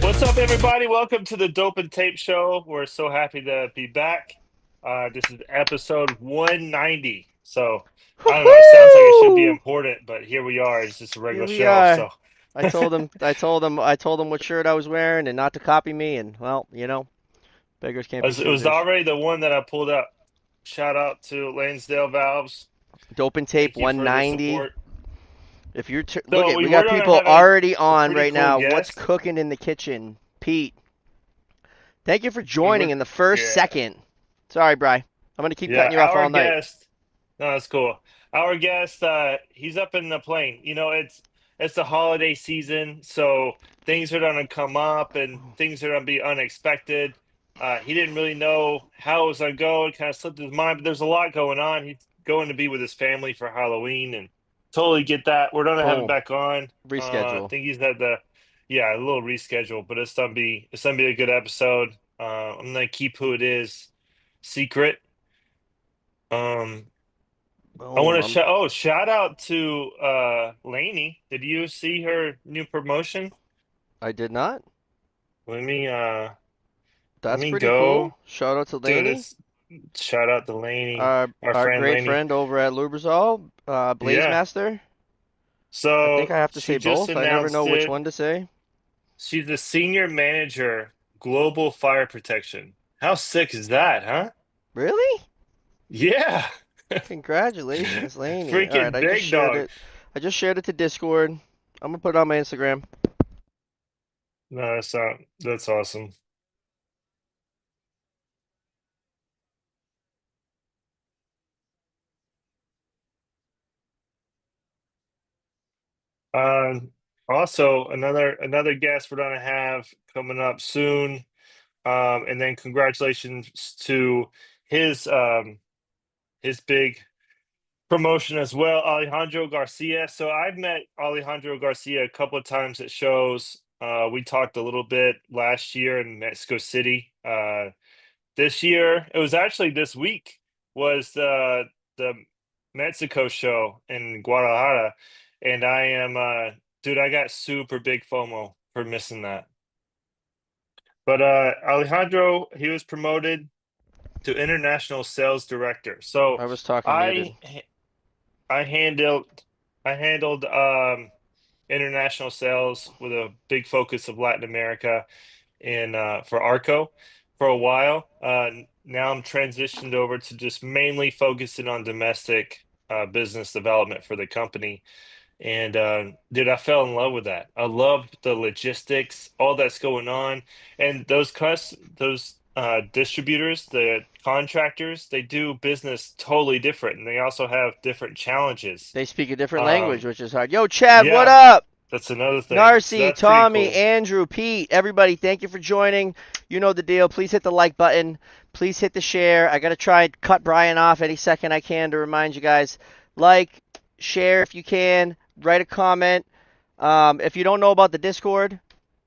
What's up, everybody? Welcome to the Dope and Tape Show. We're so happy to be back. This is episode 190. So I don't know. It sounds like it should be Woohoo! important, but here we are. It's just a Here regular we show. are. So I told him what shirt I was wearing and not to copy me. And well, beggars can't be it was choosers. already the one that I pulled up. Shout out to Lansdale Valves. Dope and tape Thank you for the 190. support. If you're look So at, we we were got going to people have already a on pretty right cool now. What's guest. cooking in the kitchen, Pete? Thank you for We joining were, in the first yeah, second. Sorry, Bry. I'm gonna keep yeah. cutting you off Our all night. guest. No, that's cool. Our guest, he's up in the plane. It's the holiday season, so things are gonna come up and things are gonna be unexpected. He didn't really know how it was gonna go. It kind of slipped his mind, but there's a lot going on. He's going to be with his family for Halloween, and totally get that. We're gonna have him Boom. back on. I Reschedule. think he's had yeah, a little reschedule, but it's gonna be a good episode. I'm gonna keep who it is secret. Um, I Boom. want to shout out to Lainey. Did you see her new promotion? I did not. Let me uh let That's me pretty go cool. Shout out to do Laney, this. Shout out to Lainey, our our our friend great Lainey. friend over at Lubrizol, Blaze Yeah. Master. I So think I have to she say just both. I never know announced which it. one to say. She's the senior manager, global fire protection. How sick is that, huh? Really? Yeah. Congratulations, Laney. All right, Freaking I just big shared dog. it. I just shared it to Discord. I'm gonna put it on my Instagram. No, that's not that's awesome. Um, Also another guest we're gonna have coming up soon. And then congratulations to his um his big promotion as well, Alejandro Garcia. So I've met Alejandro Garcia a couple of times at shows. We talked a little bit last year in Mexico City. This year, it was actually this week was the Mexico show in Guadalajara, and I am dude, I got super big FOMO for missing that. But Alejandro, he was promoted to international sales director. So I was talking muted. I I handled I handled international sales with a big focus of Latin America in for Arco for a while. Now I'm transitioned over to just mainly focusing on domestic business development for the company. And dude, I fell in love with that. I love the logistics, all that's going on, and those distributors, the contractors, they do business totally different, and they also have different challenges. They speak a different language, Um, which is hard. Yo, Chad, what yeah, up? that's another thing. So Narcy, that's pretty Tommy, cool. Andrew, Pete, everybody, thank you for joining. You know the deal. Please hit the like button. Please hit the share. I got to try and cut Brian off any second I can to remind you guys. Like, share if you can, write a comment. If you don't know about the Discord,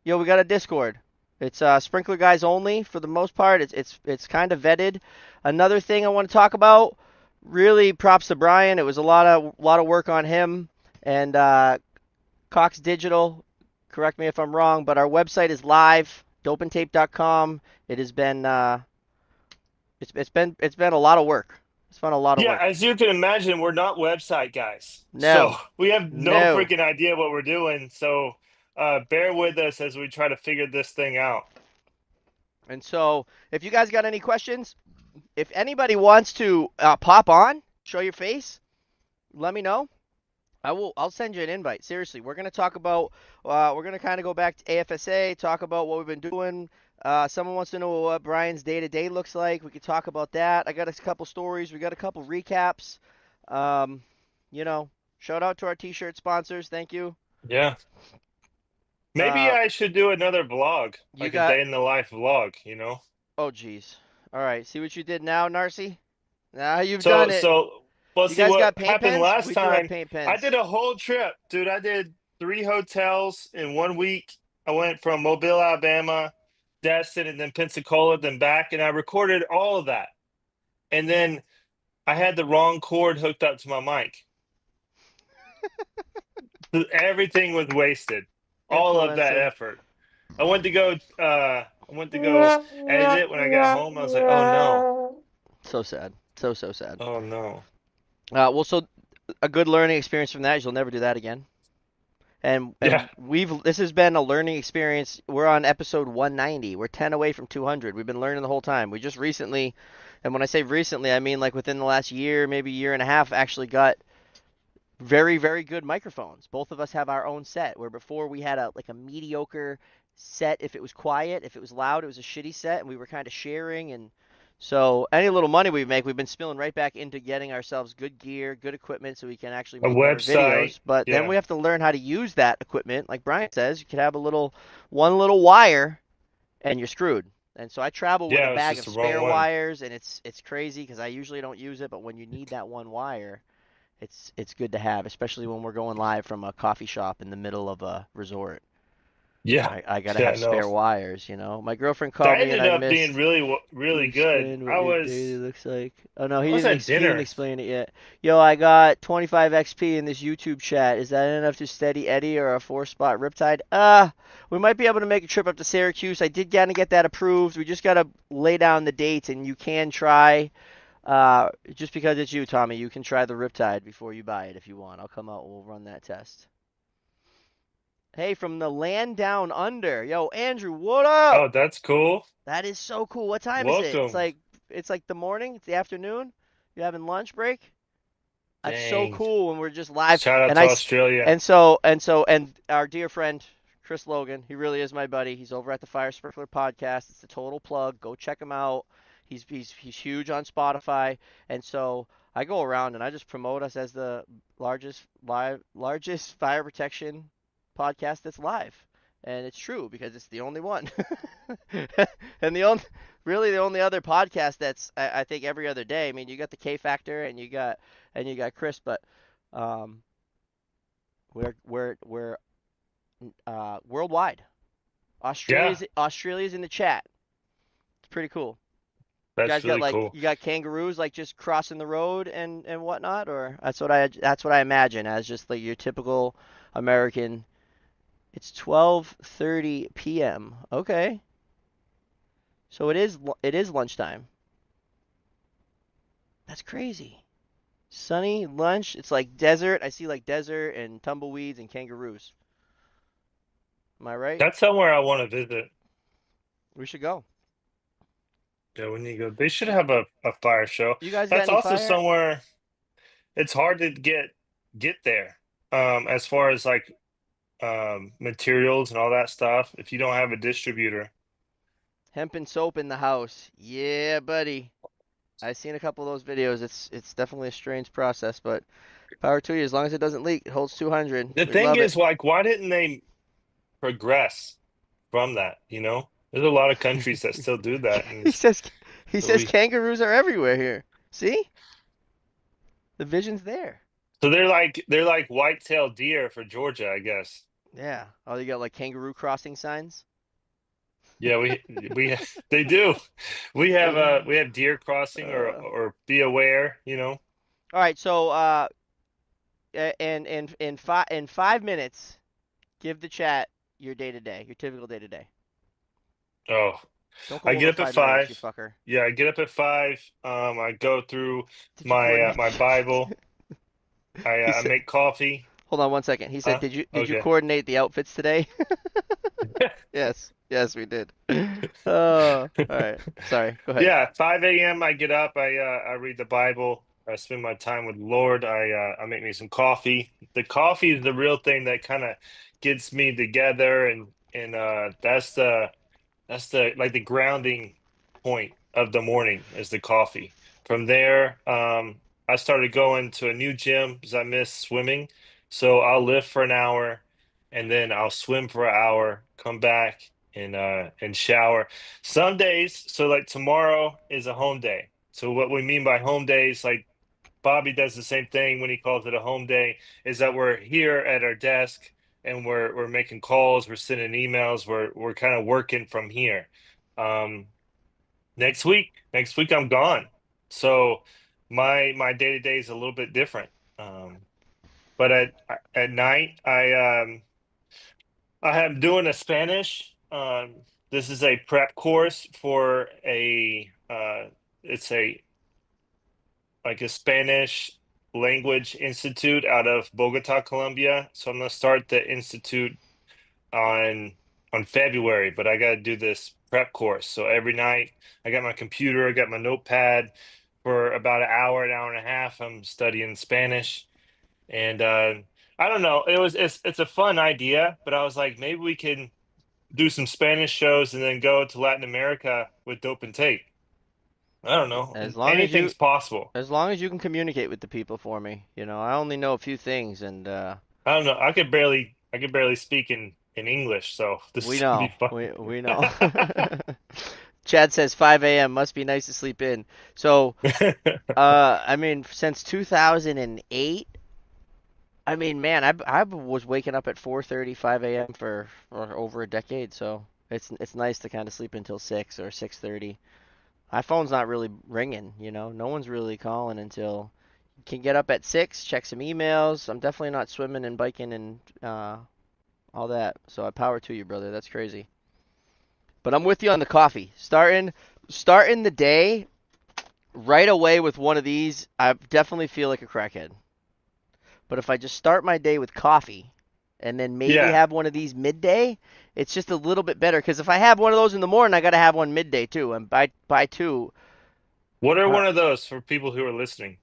we got a Discord. It's sprinkler guys only for the most part. It's kind of vetted. Another thing I want to talk about, really props to Brian. It was a lot of work on him and Cox Digital. Correct me if I'm wrong, but our website is live, dopentape.com. It has been it's been a lot of work. It's been a lot of Yeah, work. as you can imagine, we're not website guys. So No, we have no no. freaking idea what we're doing. So bear with us as we try to figure this thing out. And so, if you guys got any questions, if anybody wants to pop on, show your face, let me know. I'll send you an invite. Seriously, we're gonna talk about. We're gonna kind of go back to AFSA, talk about what we've been doing. Someone wants to know what Brian's day to day looks like. We could talk about that. I got a couple stories. We got a couple recaps. Um, you know, shout out to our t-shirt sponsors. Thank you. Yeah. Maybe Uh, I should do another vlog, you like a got. day in the life vlog? Oh, geez. All right. See what you did now, Narcy. Now you've done So it. so well, You see guys what got paint happened pens? last We do have time. paint I pens. did a whole trip, dude. I did 3 hotels in 1 week. I went from Mobile, Alabama, Destin, and then Pensacola, then back, and I recorded all of that. And then I had the wrong cord hooked up to my mic. Everything was wasted. All of Influencer. that effort. I went to go I went to go edit it when I got home. I was like, oh no. So sad. So sad. Oh no. Well, so a good learning experience from that is you'll never do that again. Yeah. And we've this has been a learning experience. We're on episode 190. We're 10 away from 200. We've been learning the whole time. We just recently, and when I say recently, I mean like within the last year, maybe year and a half, actually got very good microphones. Both of us have our own set. Where before we had a mediocre set. If it was quiet, if it was loud, it was a shitty set, and we were kind of sharing. And so any little money we make, we've been spilling right back into getting ourselves good gear, good equipment, so we can actually A make better website. videos. But then Yeah. we have to learn how to use that equipment. Like Brian says, you could have one little wire, and you're screwed. And so I travel with a Yeah, it's bag just of the wrong spare one. wires, and it's crazy because I usually don't use it, but when you need that one wire, it's good to have, especially when we're going live from a coffee shop in the middle of a resort. Yeah. I gotta Yeah, have no. spare wires, you know. My girlfriend called That me and ended I up being missed. really You good. explained what your daily looks like. Oh no, I was at he didn't dinner. explain it yet. Yo, I got 25 XP in this YouTube chat. Is that enough to steady Eddie or a 4-spot Riptide? We might be able to make a trip up to Syracuse. I did kind of get that approved. We just gotta lay down the dates, and you can try. Just because it's you, Tommy, you can try the Riptide before you buy it if you want. I'll come out and we'll run that test. Hey, from the land down under. Yo, Andrew, what up? Oh, that's cool. That is so cool. What time is it? Welcome. It's like the morning, it's the afternoon. You having lunch break? That's so Dang. cool when we're just live. Shout out And to Australia. and our dear friend Chris Logan, he really is my buddy. He's over at the Fire Sprinkler podcast. It's a total plug. Go check him out. He's huge on Spotify. And so I go around and I just promote us as the largest fire protection podcast that's live. And it's true because it's the only one. And the only other podcast that's I think every other day. I mean, you got the K Factor and you got Chris, but um, we're worldwide. Yeah, Australia's in the chat. It's pretty cool. You that's guys got really cool. you got kangaroos like just crossing the road and whatnot, or that's what I imagine as just like your typical American. It's 12:30 p.m. Okay, so it is lunchtime. That's crazy. Sunny lunch. It's like desert. I see like desert and tumbleweeds and kangaroos. Am I right? That's somewhere I want to visit. We should go. Yeah, when you go, they should have a fire show. You guys got That's any also fire? somewhere it's hard to get there. As far as like materials and all that stuff, if you don't have a distributor. Hemp and soap in the house. Yeah, buddy. I've seen a couple of those videos. It's definitely a strange process, but power to you. As long as it doesn't leak, it holds 200. The We thing love it. is, like, why didn't they progress from that, you know? There's a lot of countries that still do that, and he it's says he says really kangaroos are everywhere here. See? The vision's there. so they're like white-tailed deer for Georgia, I guess. Yeah. Oh, you got like kangaroo crossing signs? Yeah, we they do. We have deer crossing All or be aware, you know. right, so in 5 minutes, give the chat your day to day, your typical day to day. Oh, Don't go I get over up at 5 minutes, you 5. fucker. Yeah, I get up at 5. I go through Did you coordinate? my Bible. he I said, make coffee. "Hold on one second." He said, Huh? "Did you Okay. coordinate the outfits today?" Yes, yes, we did. Oh, all right. Sorry. Go ahead. Yeah, 5 a.m. I get up, I read the Bible, I spend my time with the Lord, I make me some coffee. The coffee is the real thing that kind of gets me together and that's the like the grounding point of the morning is the coffee. From there, I started going to a new gym because I miss swimming. So I'll lift for an hour and then I'll swim for an hour, come back and shower. Some days, so like tomorrow is a home day. So what we mean by home days, like Bobby does the same thing when he calls it a home day, is that we're here at our desk and we're making calls, we're sending emails, we're kind of working from here. Um, next week I'm gone. So my day to day is a little bit different. But at night I am doing a Spanish. Um, this is a prep course for it's a like a Spanish language institute out of Bogota, Colombia. So I'm gonna start the institute on February, but I got to do this prep course. So every night I got my computer, I got my notepad for about an hour and a half. I'm studying Spanish, and I don't know. It's a fun idea, but I was like, maybe we can do some Spanish shows and then go to Latin America with Dope and Tape. I don't know. As long as you Anything's possible. as long as you can communicate with the people for me. I only know a few things, and I don't know. I could barely speak in English, so we this is gonna know. be fun. We know. Chad says 5 a.m. must be nice to sleep in. So, I mean, since 2008, I mean, man, I was waking up at 4:30, 5 a.m. for over a decade. So it's nice to kind of sleep until 6 or 6:30. My phone's not really ringing. No one's really calling until you can get up at 6, check some emails. I'm definitely not swimming and biking and all that. So I power to you, brother. That's crazy. But I'm with you on the coffee. Starting the day right away with one of these, I definitely feel like a crackhead. But if I just start my day with coffee and then maybe Yeah. have one of these midday, it's just a little bit better. Because if I have one of those in the morning, I got to have one midday too. And by two, What are uh, one of those for people who are listening?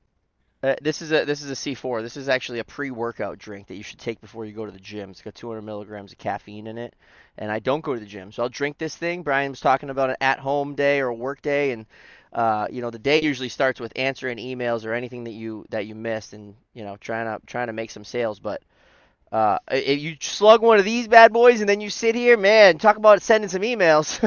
this is a C4. This is actually a pre-workout drink that you should take before you go to the gym. It's got 200 milligrams of caffeine in it, and I don't go to the gym, so I'll drink this thing. Brian was talking about an at-home day or a work day, and the day usually starts with answering emails or anything that you missed, and trying to make some sales. But if you slug one of these bad boys and then you sit here, man, talk about sending some emails.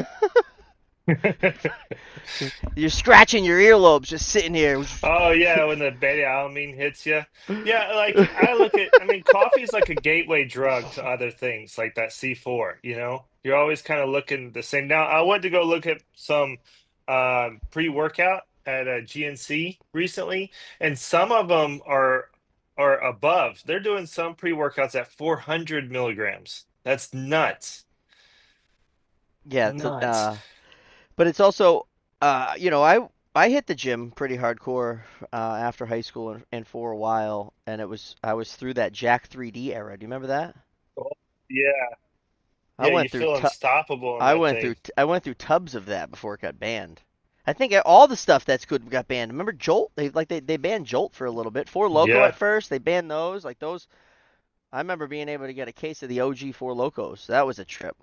You're scratching your earlobes just sitting here. Oh yeah, when the beta alanine hits you. Yeah, like I mean, coffee is like a gateway drug to other things like that C4, you know? You're always kind of looking the same. Now, I went to go look at some pre-workout at a GNC recently, and some of them are above. They're doing some pre-workouts at 400 milligrams. That's nuts. Yeah, Nuts. but it's also, I hit the gym pretty hardcore after high school and for a while, and I was through that Jack 3D era. Do you remember that? Oh, yeah. I Yeah, you went through feel unstoppable in I that went through thing. I went through tubs of that before it got banned. I think all the stuff that's good got banned. Remember Jolt? They banned Jolt for a little bit. Four Loco at Yeah. first, they banned those. Like those, I remember being able to get a case of the OG Four Locos. That was a trip.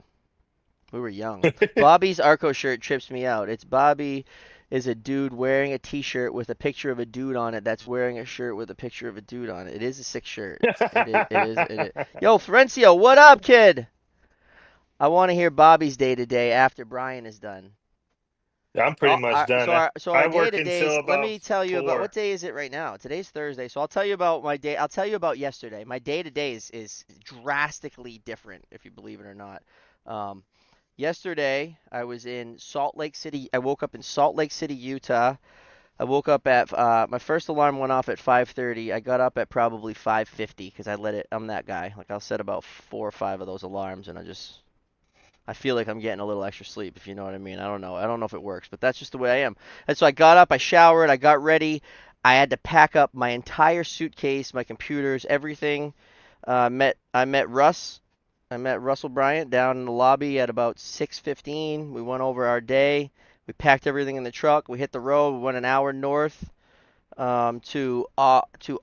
We were young. Bobby's Arco shirt trips me out. It's Bobby is a dude wearing a t-shirt with a picture of a dude on it that's wearing a shirt with a picture of a dude on it. It is a sick shirt. It is. Yo, Florencio, what up, kid? I want to hear Bobby's day to day after Brian is done. I'm pretty much done. So our I day work to until days. Let about me tell you about what 4. day is it right now. Today's Thursday, so I'll tell you about my day. I'll tell you about yesterday. My day to day is drastically different, if you believe it or not. Um, Yesterday, I was in Salt Lake City. I woke up in Salt Lake City, Utah. I woke up at my first alarm went off at 5:30. I got up at probably 5:50 because I let it. I'm that guy. Like I'll set about 4 or 5 of those alarms, and I feel like I'm getting a little extra sleep, if you know what I mean. I don't know. I don't know if it works, but that's just the way I am. And so I got up, I showered, I got ready. I had to pack up my entire suitcase, my computers, everything. I met Russ. I met Russell Bryant down in the lobby at about 6:15. We went over our day. We packed everything in the truck. We hit the road. We went an hour north to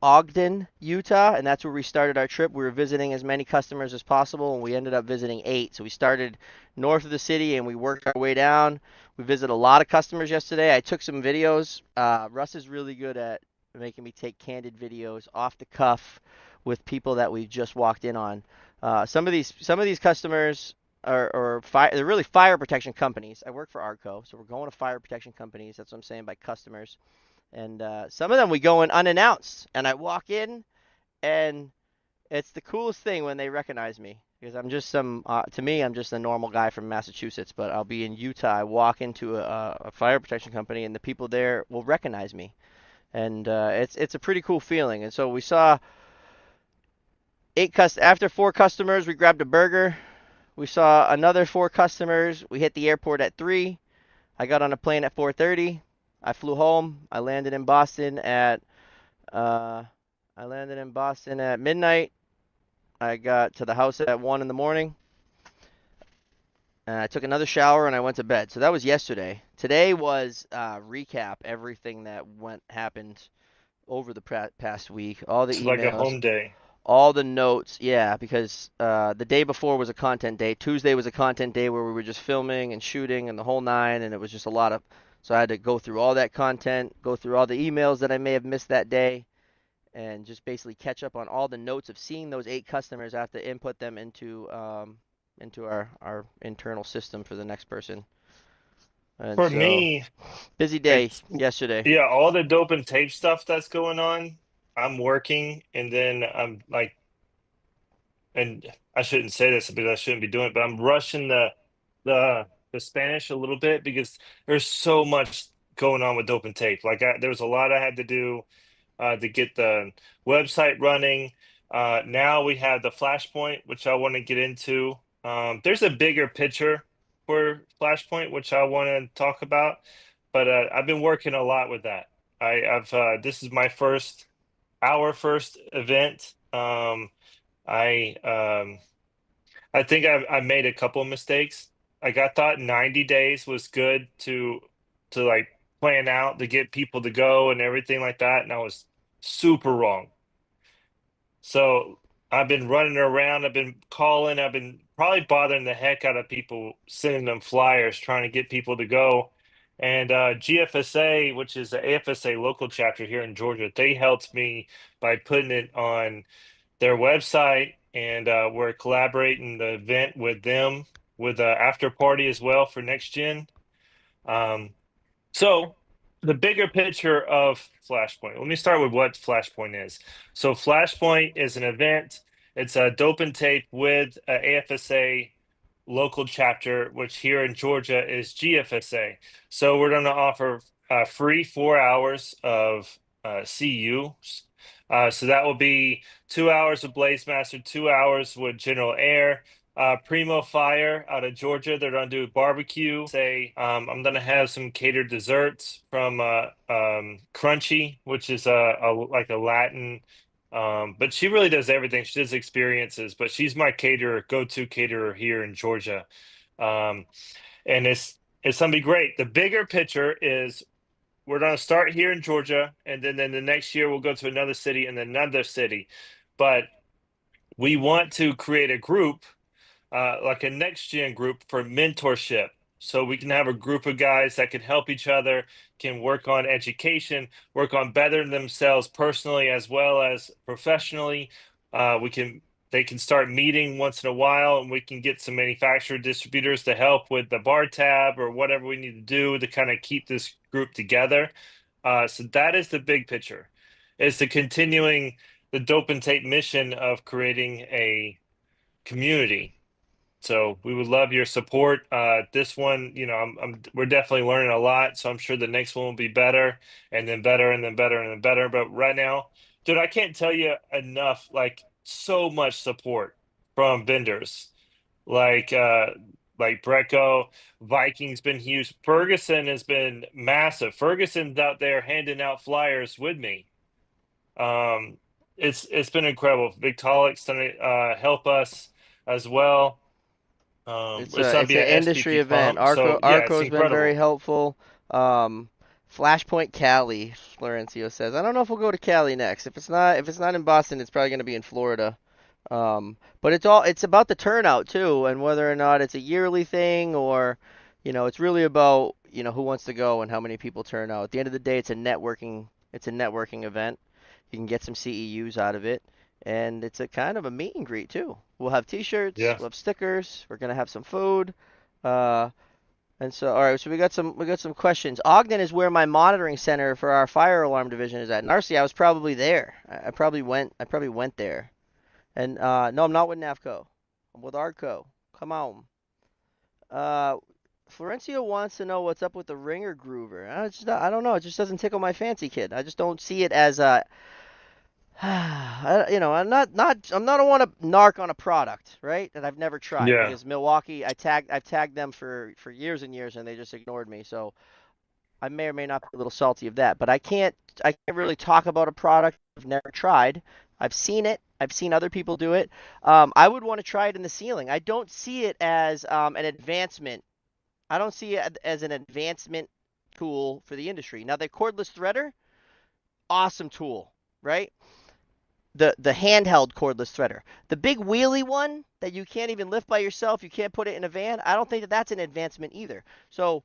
Ogden, Utah, and that's where we started our trip. We were visiting as many customers as possible, and we ended up visiting 8. So we started north of the city, and we worked our way down. We visited a lot of customers yesterday. I took some videos. Russ is really good at making me take candid videos off the cuff with people that we just walked in on. Some of these customers they're really fire protection companies. I work for Arco, so we're going to fire protection companies. That's what I'm saying by customers. And some of them we go in unannounced, and I walk in, and it's the coolest thing when they recognize me because to me, I'm just a normal guy from Massachusetts, but I'll be in Utah. I walk into a fire protection company, and the people there will recognize me, and it's a pretty cool feeling. And so we saw after 4 customers, we grabbed a burger. We saw another 4 customers. We hit the airport at 3. I got on a plane at 4:30. I flew home. Uh, I landed in Boston at midnight. I got to the house at 1 in the morning. And I took another shower and I went to bed. So that was yesterday. Today was recap everything that happened over the past week. All the It's like a emails, home day. all the notes. Yeah, because the day before was a content day. Tuesday was a content day where we were just filming and shooting and the whole nine, and it was just a lot of. So I had to go through all that content, go through all the emails that I may have missed that day, and just basically catch up on all the notes of seeing those 8 customers. I have to input them into our internal system for the next person. And For so me, busy day it's yesterday. yeah, all the dope and tape stuff that's going on. I'm working, and then I'm like, and I shouldn't say this because I shouldn't be doing it, but I'm rushing the Spanish a little bit because there's so much going on with dope and tape. Like there was a lot I had to do to get the website running. Now we have the Flashpoint, which I want to get into. There's a bigger picture for Flashpoint, which I want to talk about, but I've been working a lot with that. I've this is my our first event. I I think I made a couple mistakes. Like I thought 90 days was good to like plan out to get people to go and everything like that, and I was super wrong. So I've been running around, I've been calling, I've been probably bothering the heck out of people, sending them flyers, trying to get people to go. And GFSA, which is the AFSA local chapter here in Georgia, they helped me by putting it on their website, and we're collaborating the event with them with the after party as well for next gen. Um, so the bigger picture of Flashpoint. Let me start with what Flashpoint is. So Flashpoint is an event. It's a dope and tape with a AFSA local chapter, which here in Georgia is GFSA. So we're going to offer free 4 hours of CUs. So that will be 2 hours with Blaze Master, 2 hours with General Air. Primo Fire out of Georgia. They're gonna do barbecue. I'm gonna have some catered desserts from Crunchy, which is like a Latin. But she really does everything. She does experiences, but she's my caterer, go-to caterer here in Georgia. Um, and it's gonna be great. The bigger picture is we're gonna start here in Georgia, and then the next year we'll go to another city and then another city. But we want to create a group like a next gen group for mentorship. So we can have a group of guys that can help each other, can work on education, work on bettering themselves personally as well as professionally. We can They can start meeting once in a while, and we can get some manufacturer distributors to help with the bar tab or whatever we need to do to kind of keep this group together. So that is the big picture, is the continuing the dope and tape mission of creating a community. So we would love your support. This one, we're definitely learning a lot. So I'm sure the next one will be better, and then better, and then better, and then better. But right now, dude, I can't tell you enough. Like so much support from vendors, like uh, like Breco, Viking's been huge. Ferguson has been massive. Ferguson's out there handing out flyers with me. Um, it's been incredible. Victolic's gonna help us as well. It's gonna It's be an an industry SPP event. pump. So yeah, it's Arco's been very incredible. helpful. Um, Flashpoint Cali, Florencio says. I don't know if we'll go to Cali next. If it's not in Boston, it's probably going to be in Florida. But it's about the turnout too, and whether or not it's a yearly thing or, it's really about, who wants to go and how many people turn out. At the end of the day, it's a networking event. You can get some CEUs out of it, and it's a kind of a meet and greet too. We'll have T-shirts, Yeah. we'll have stickers, we're gonna have some food, uh, and so all right. So we got some questions. Ogden is where my monitoring center for our fire alarm division is at. Narcy, I was probably there. I probably went there. And no, I'm not with Navco. I'm with Arco. Come on. Uh, Florencio wants to know what's up with the ringer groover. I don't know. It just doesn't tickle my fancy, kid. I just don't see it as a. I'm not want to narc on a product, right? That I've never tried Yeah. because Milwaukee, I've tagged them for years and years, and they just ignored me. So I may or may not be a little salty of that, but I can't really talk about a product I've never tried. I've seen it. I've seen other people do it. I would want to try it in the ceiling. I don't see it as an advancement. I don't see it as an advancement tool for the industry. Now the cordless threader, awesome tool, right? The handheld cordless threader. The big wheelie one that you can't even lift by yourself, you can't put it in a van. I don't think that that's an advancement either. So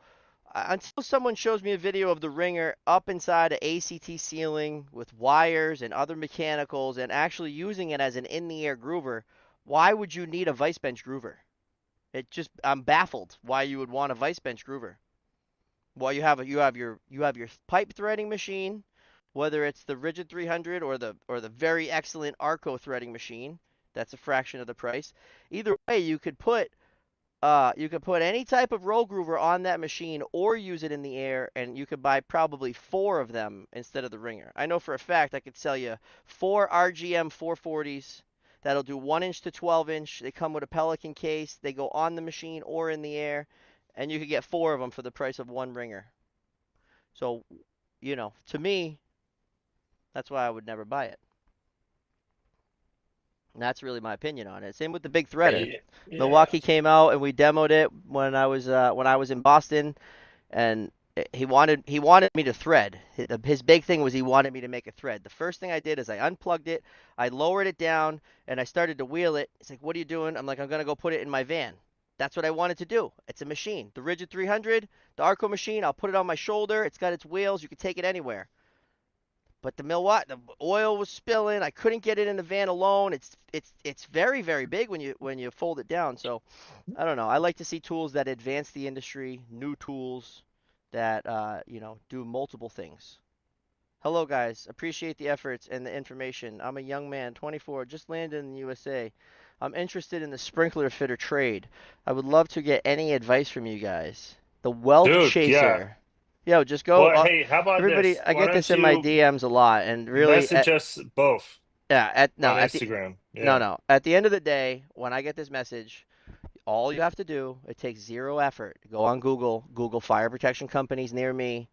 until someone shows me a video of the ringer up inside a ACT ceiling with wires and other mechanicals and actually using it as an in-the-air groover, why would you need a vice bench groover? I'm baffled why you would want a vice bench groover. Well, you have your pipe threading machine, whether it's the Rigid 300 or the very excellent Arco threading machine. That's a fraction of the price. Either way, you could put any type of roll groover on that machine or use it in the air, and you could buy probably four of them instead of the ringer. I know for a fact I could sell you four RGM 440s that'll do 1 inch to 12 inch. They come with a Pelican case. They go on the machine or in the air, and you could get four of them for the price of one ringer. So, to me, that's why I would never buy it. And that's really my opinion on it. Same with the big threader. Yeah. Milwaukee came out and we demoed it when I was in Boston, and he wanted me to thread. His big thing was he wanted me to make a thread. The first thing I did is I unplugged it, I lowered it down, and I started to wheel it. He's like, "What are you doing?" I'm like, "I'm gonna go put it in my van." That's what I wanted to do. It's a machine. The Rigid 300, the Arco machine. I'll put it on my shoulder. It's got its wheels. You can take it anywhere. But the oil was spilling. I couldn't get it in the van alone. It's very very big when you fold it down. So I don't know. I like to see tools that advance the industry, new tools that do multiple things. Hello guys, appreciate the efforts and the information. I'm a young man, 24, just landed in the USA. I'm interested in the sprinkler fitter trade. I would love to get any advice from you guys. The Welt Dude, yeah. Chaser. Yo, just go. Well, hey, how about Everybody, this? I Why get this don't in my you DMs a lot, and really, message us both yeah, on Instagram? Yeah. no, at the end of the day, when I get this message, all you have to do, it takes zero effort. Go on Google, Google fire protection companies near me,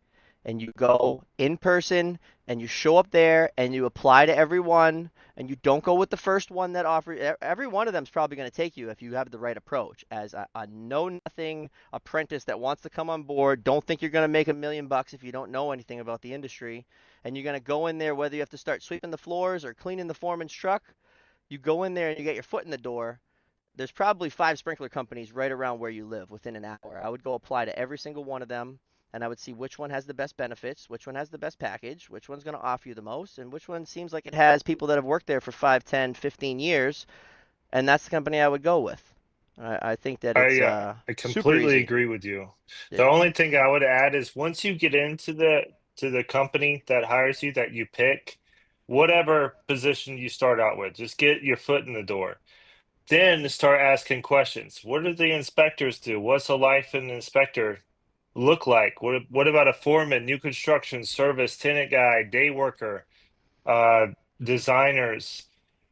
and you go in person and you show up there and you apply to everyone and you don't go with the first one that offers. Every one of them is probably going to take you if you have the right approach. As a know nothing apprentice that wants to come on board, don't think you're going to make $1 million if you don't know anything about the industry. And you're going to go in there whether you have to start sweeping the floors or cleaning the foreman's truck. You go in there and you get your foot in the door. There's probably 5 sprinkler companies right around where you live within an hour. I would go apply to every single one of them, and I would see which one has the best benefits, which one has the best package, which one's going to offer you the most, and which one seems like it has people that have worked there for 5, 10, 15 years, and that's the company I would go with. I think that it's I super completely easy. agree with you. The Yeah. only thing I would add is once you get into the company that hires you, that you pick, whatever position you start out with, just get your foot in the door. Then start asking questions. What do the inspectors do? What's a life in an inspector look like? What about a foreman, new construction, service, tenant guy, day worker, uh, designers,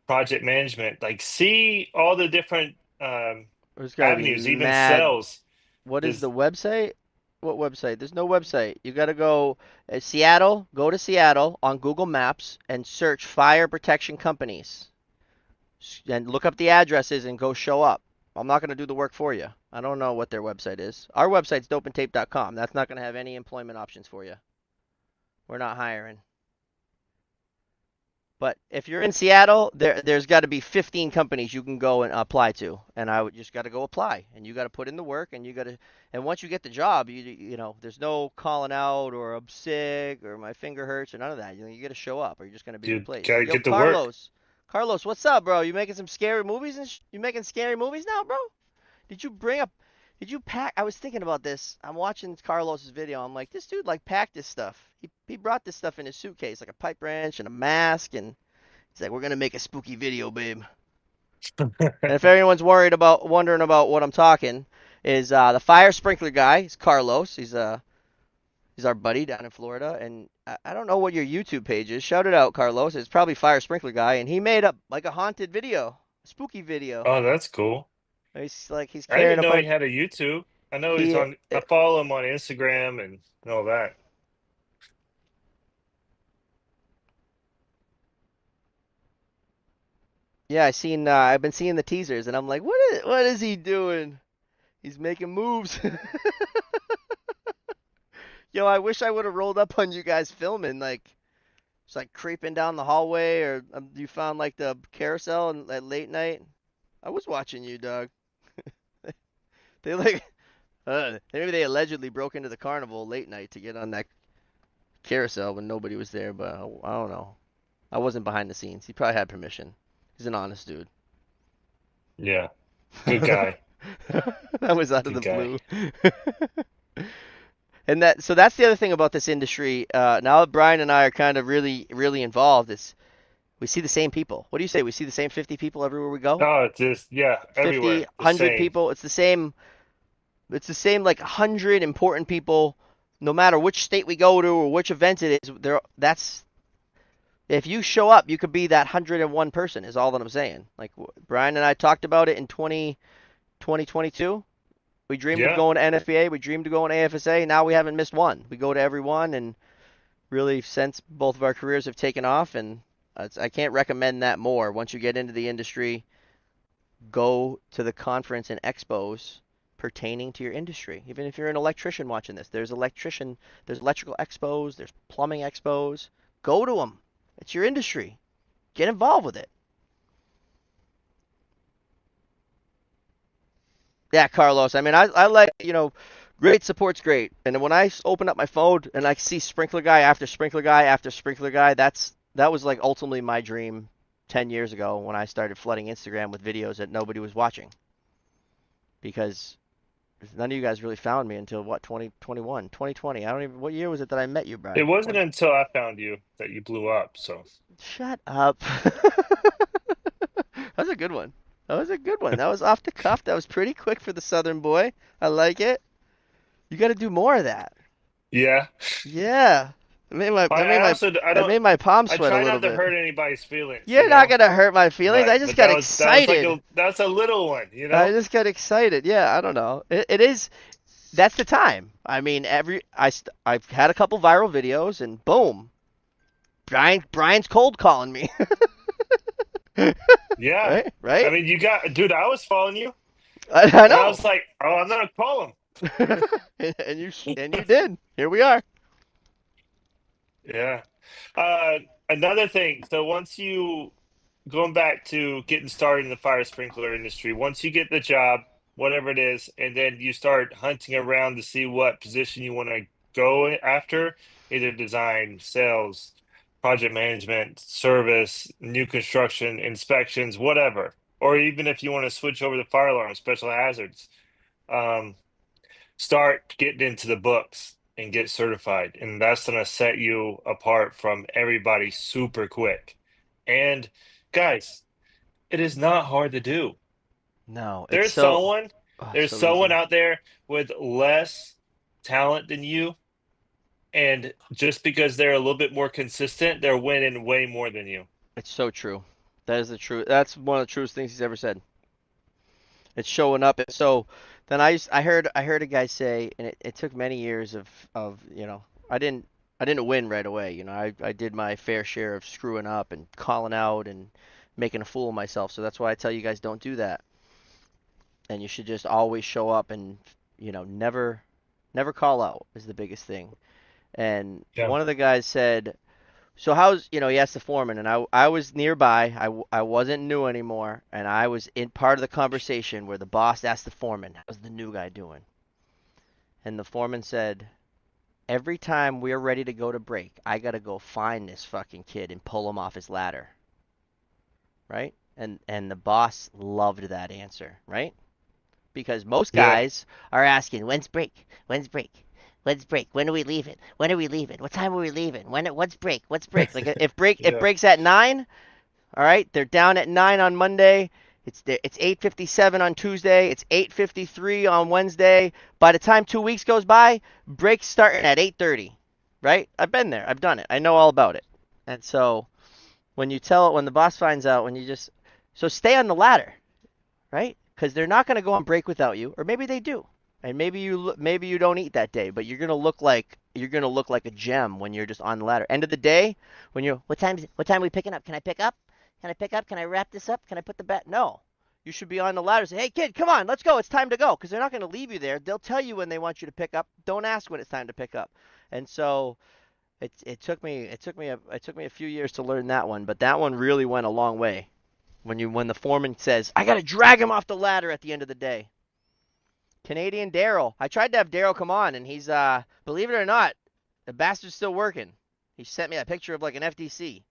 project management? Like, see all the different There's got to be avenues, even mad. sales. What is Does the website? What website? There's no website. You got to go Seattle, go to Seattle on Google Maps and search fire protection companies. And look up the addresses and go show up. I'm not going to do the work for you. I don't know what their website is. Our website's dopeandtape.com. That's not going to have any employment options for you. We're not hiring. But if you're in Seattle, there's got to be 15 companies you can go and apply to, and I would just got to go apply, and you got to put in the work, and and once you get the job, there's no calling out or I'm sick or my finger hurts or none of that. You got to show up, or you're just going to be you replaced. gotta Yo, get to work? Carlos, what's up, bro? You making some scary movies you making scary movies now, bro? Did you bring up? Did you pack? I was thinking about this. I'm watching Carlos's video. I'm like, this dude like packed this stuff. He brought this stuff in his suitcase, like a pipe wrench and a mask, and he's like, we're gonna make a spooky video, babe. And if anyone's wondering about what I'm talking, is the fire sprinkler guy. He's Carlos. He's He's our buddy down in Florida, and I don't know what your YouTube page is. Shout it out, Carlos. It's probably Fire Sprinkler Guy, and he made up like a haunted video, a spooky video. Oh, that's cool. He's I carrying didn't a know he bunch. had a YouTube. I know he's He on. I follow him on Instagram and all that. Yeah, I've been seeing the teasers, and I'm like, what is he doing? He's making moves. Yo, I wish I would have rolled up on you guys filming, like just like creeping down the hallway, or you found like the carousel at late night. I was watching you, dog. They like, maybe they allegedly broke into the carnival late night to get on that carousel when nobody was there, but I don't know. I wasn't behind the scenes. He probably had permission. He's an honest dude. Yeah, good guy. That was out of Good the guy. blue. And that's the other thing about this industry. Now that Brian and I are kind of really, really involved, is we see the same people. What do you say? We see the same 50 people everywhere we go? Oh, it's just yeah, 50, everywhere the 100 same. people. It's the same like 100 important people no matter which state we go to or which event it is. That's if you show up, you could be that 101 person is all that I'm saying. Like Brian and I talked about it in 2022. We dreamed of Yeah, going to NFPA. We dreamed of going to AFSA. Now we haven't missed one. We go to every one, and really, since both of our careers have taken off, and I can't recommend that more. Once you get into the industry, go to the conference and expos pertaining to your industry. Even if you're an electrician watching this, there's electrical expos, there's plumbing expos. Go to them. It's your industry. Get involved with it. Yeah, Carlos. I mean, I like, great support's great. And when I open up my phone and I see sprinkler guy after sprinkler guy after sprinkler guy, that was like ultimately my dream 10 years ago when I started flooding Instagram with videos that nobody was watching. Because none of you guys really found me until what, 2021, 2020. I don't even, what year was it that I met you, it Brian? wasn't until I found you that you blew up. So Shut up. That was a good one. That was a good one. That was off the cuff. That was pretty quick for the Southern boy. I like it. You got to do more of that. yeah, Yeah. That made my that made I my also I that don't. made my palms I sweat a try little not to bit. hurt anybody's feelings, You're not gonna hurt my feelings. I just But got that was like excited. that's a little one, I just got excited. Yeah, I don't know. It is. That's the time. I mean, I've had a couple viral videos, and boom, Brian's cold calling me. Yeah. Right, I right. mean, you got, dude. I was following you, I and I know. was like, oh, I'm gonna call And you him. did. Here we are. Yeah. Uh, Another thing. So once you going back to getting started in the fire sprinkler industry, once you get the job, whatever it is, and then you start hunting around to see what position you want to go after, either design, sales, project management, service, new construction, inspections, whatever, or even if you want to switch over to fire alarm, special hazards, um, start getting into the books and get certified. And that's going to set you apart from everybody super quick. And guys, it is not hard to do. No, it's There's so someone, oh, there's so someone easy. out there with less talent than you, and just because they're a little bit more consistent, they're winning way more than you. It's so true. That is the truth. That's one of the truest things he's ever said. It's showing up. And so then I heard a guy say, and it took many years of I didn't win right away. I did my fair share of screwing up and calling out and making a fool of myself. So that's why I tell you guys don't do that. And you should just always show up and never call out is the biggest thing. And Yeah. one of the guys said, so he asked the foreman, and I was nearby. I wasn't new anymore, and I was in part of the conversation where the boss asked the foreman, how's the new guy doing? And the foreman said, every time we're ready to go to break, I gotta go find this fucking kid and pull him off his ladder, right? And the boss loved that answer, right? Because most Yeah. guys are asking, when's break? When's break? When's break? When are we leaving? When are we leaving? What time are we leaving? What's break? What's break? Like if Yeah. breaks at 9, all right, they're down at 9 on Monday. It's there. It's 8:57 on Tuesday. It's 8:53 on Wednesday. By the time 2 weeks goes by, breaks starting at 8:30. Right? I've been there. I've done it. I know all about it. And so when the boss finds out, when you just so stay on the ladder, right? Because they're not going to go on break without you, or maybe they do, and maybe you don't eat that day, but you're gonna look like a gem when you're just on the ladder. End of the day, when you're what time are we picking up? Can I pick up? Can I pick up? Can I wrap this up? Can I put the bat? No, you should be on the ladder. Say, hey kid, come on, let's go. It's time to go. Because they're not going to leave you there. They'll tell you when they want you to pick up. Don't ask when it's time to pick up. And so it took me a few years to learn that one, but that one really went a long way. When the foreman says, I gotta drag him off the ladder at the end of the day. Canadian Daryl. I tried to have Daryl come on, and he's believe it or not, the bastard's still working. He sent me a picture of like an FDC.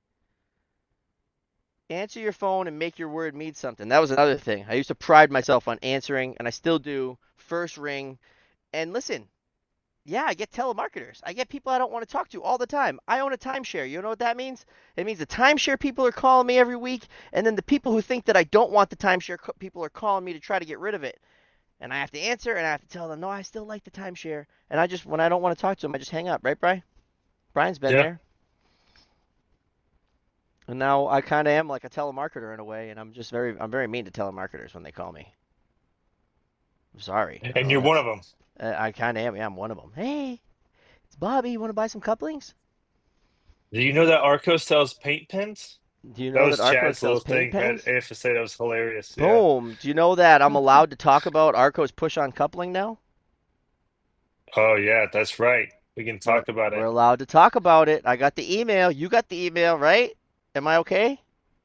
Answer your phone and make your word mean something. That was another thing. I used to pride myself on answering, and I still do. First ring. And listen, yeah, I get telemarketers. I get people I don't want to talk to all the time. I own a timeshare. You know what that means? It means the timeshare people are calling me every week, and then the people who think that I don't want the timeshare people are calling me to try to get rid of it. And I have to answer, and I have to tell them, no, I still like the timeshare. And when I don't want to talk to them, I just hang up, right, Brian? Brian's been Yeah. there. And now I kind of am like a telemarketer in a way, and I'm very mean to telemarketers when they call me. I'm sorry. I don't And know. you're one of them. I kind of am. Yeah, I'm one of them. Hey, it's Bobby. You want to buy some couplings? Do you know that Arco sells paint pens? Do you That know that was Arcos Chad's little sells paint thing at pens? AFSA. That was hilarious. Yeah. Boom. Do you know that I'm allowed to talk about Arcos push-on coupling now? Oh yeah, that's right. We can We're talk about we're it. allowed to talk about it. I got the email. You got the email, right? Am I okay?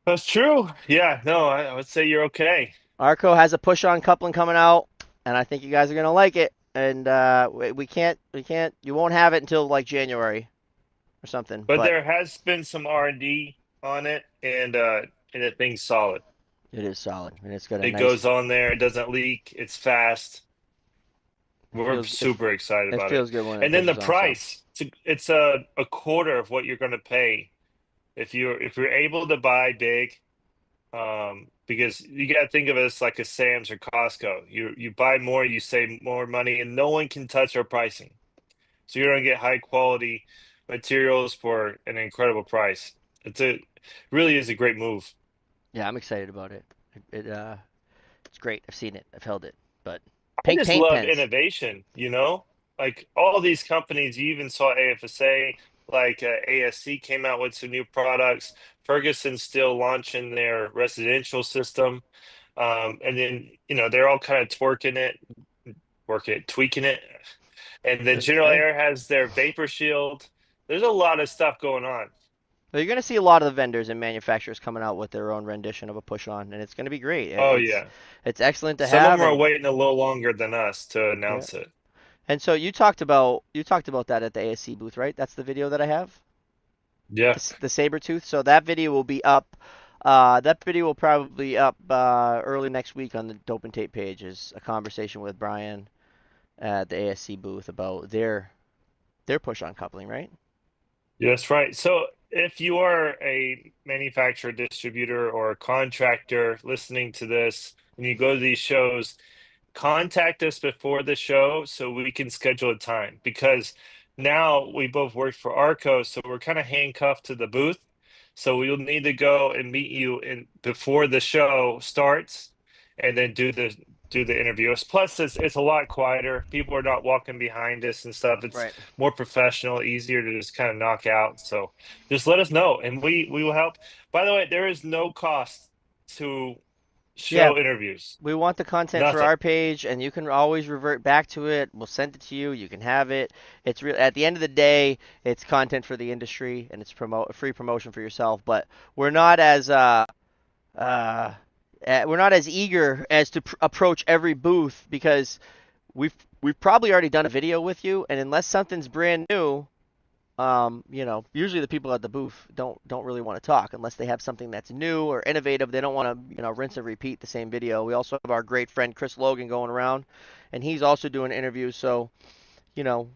That's true. Yeah, no, I would say you're okay. Arco has a push-on coupling coming out, and I think you guys are gonna like it. And we can't. You won't have it until like January or something. But But there has been some R&D on it, and the thing's solid. it is solid, and it's got a It nice. goes on there, it doesn't leak, it's fast. It We're feels it, super excited it about it. feels good when it And then the pushes on. So price, it's a quarter of what you're going to pay if you're able to buy big. Because you got to think of it as like a Sam's or Costco. You buy more, you save more money, and no one can touch our pricing. So you're going to get high quality materials for an incredible price. Really is a great move. yeah, I'm excited about it. It's great. I've seen it. I've held it. But I pink just paint love pens. innovation, you know? Like all these companies, you even saw AFSA, like ASC came out with some new products. Ferguson's still launching their residential system. And then, they're all kind of tweaking it. And then General Hey, Air has their vapor shield. There's a lot of stuff going on. well, you're going to see a lot of the vendors and manufacturers coming out with their own rendition of a push-on, and it's going to be great. Oh, It's yeah. it's excellent to Some of have, them are and waiting a little longer than us to yeah. announce it. And so you talked about that at the ASC booth, right? That's the video that I have, Yeah. the saber tooth. So that video will be up. That video will probably be up early next week on the Dope and Tape page. Is a conversation with Brian at the ASC booth about their push-on coupling, right? Yes, right. So if you are a manufacturer, distributor, or a contractor listening to this, and you go to these shows, contact us before the show so we can schedule a time because now we both work for Arco, so we're kind of handcuffed to the booth. So we'll need to go and meet you in before the show starts and then do the interviews. Plus it's a lot quieter. People are not walking behind us and stuff. It's Right. more professional, easier to just kind of knock out. So just let us know and we will help. By the way, there is no cost to Yeah, show interviews. we want the content for Nothing. our page, and you can always revert back to it. We'll send it to you. You can have it. It's real. At the end of the day, it's content for the industry, and it's free promotion for yourself. But we're not as uh, we're not as eager as to approach every booth because we've we've probably already done a video with you, and unless something's brand new, usually the people at the booth don't really want to talk unless they have something that's new or innovative. They don't want to, rinse and repeat the same video. We also have our great friend Chris Logan going around, and he's also doing interviews. So, you know,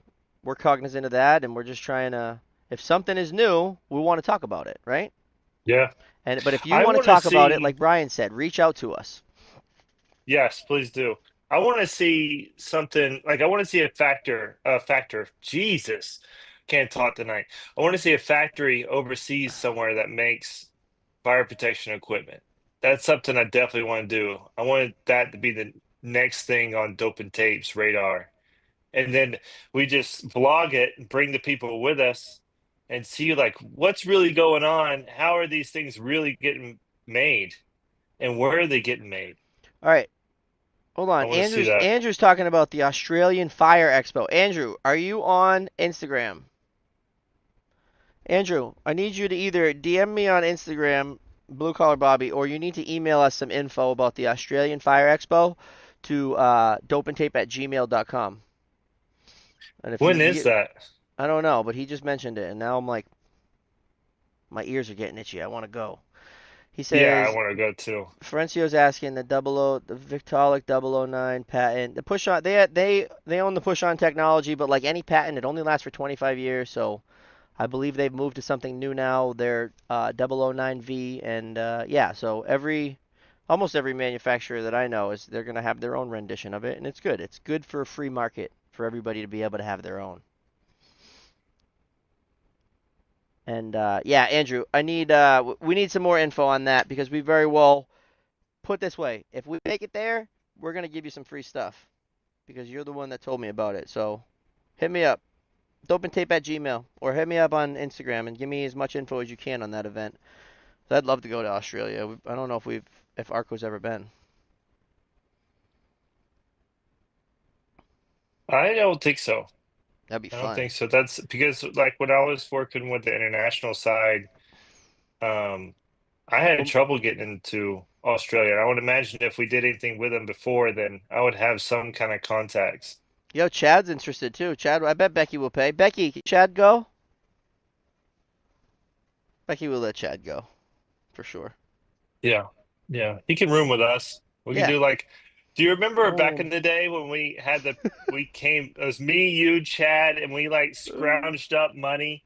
we're cognizant of that, and we're just trying to. If something is new, we want to talk about it, right? Yeah. But if you I want to want to talk about it, see, like Brian said, reach out to us. Yes, please do. I want to see something like I want to see a factor. Jesus, can't talk tonight. I want to see a factory overseas somewhere that makes fire protection equipment. That's something I definitely want to do. I want that to be the next thing on Dope and Tape's radar. And then we just vlog it and bring the people with us and see like what's really going on. How are these things really getting made? And where are they getting made? All right, hold I on. want to see that. Andrew's talking about the Australian Fire Expo. Andrew, are you on Instagram? Andrew, I need you to either DM me on Instagram, Blue Collar Bobby, or you need to email us some info about the Australian Fire Expo to dopeandtape@gmail.com. And if When you is get, that? I don't know, but he just mentioned it, and now I'm like, my ears are getting itchy. I want to go. He Yeah, I says, want to go too. Ferencio's asking the the Victaulic 009 patent. The push on they own the push on technology, but like any patent, it only lasts for 25 years. So I believe they've moved to something new now. They're 009V, and yeah, so almost every manufacturer that I know is they're gonna have their own rendition of it, and it's good. It's good for a free market for everybody to be able to have their own. And yeah, Andrew, we need some more info on that because we very well put this way, if we make it there, we're gonna give you some free stuff because you're the one that told me about it. So hit me up, dopeandtape@gmail, or hit me up on Instagram and give me as much info as you can on that event. So I'd love to go to Australia. I don't know if Arco's ever been. I don't think so. That'd be I don't fun. think so. That's because like when I was working with the international side, um, I had Well, trouble getting into Australia. I would imagine if we did anything with them before, then I would have some kind of contacts. yo, Chad's interested too. Chad, I bet Becky will pay. Becky, can Chad go? Becky will let Chad go for sure. Yeah. Yeah. He can room with us. We can Yeah. do like, do you remember back Oh. in the day when it was me, you, Chad, and we like scrounged up money?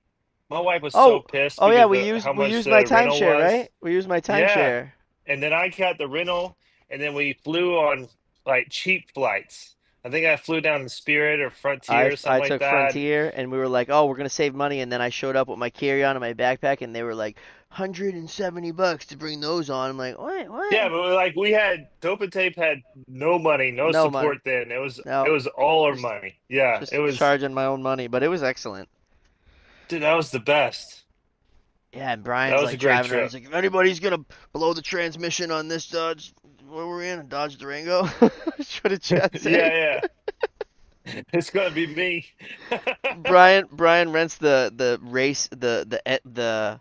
My wife was so Oh. pissed Oh yeah. because We of used how we much used my the rental timeshare, was. right? We used my Yeah. timeshare. And then I got the rental and then we flew on like cheap flights. I think I flew down in Spirit or Frontier or I something like took that. Frontier and we were like, oh, we're gonna save money, and then I showed up with my carry-on and my backpack, and they were like, $170 to bring those on. I'm like, Yeah, what? but like we had Dope and Tape had no money, no No money. support then. It No, was all our just money. Yeah, it just was charging my own money, but it was excellent. dude, that was the best. Yeah, and That Brian's was a like great driving around. trip. He's like, if anybody's gonna blow the transmission on this Dodge, where were we in? Dodge Durango? What did Chad say? Yeah, yeah. It's gonna be me. Brian rents the race the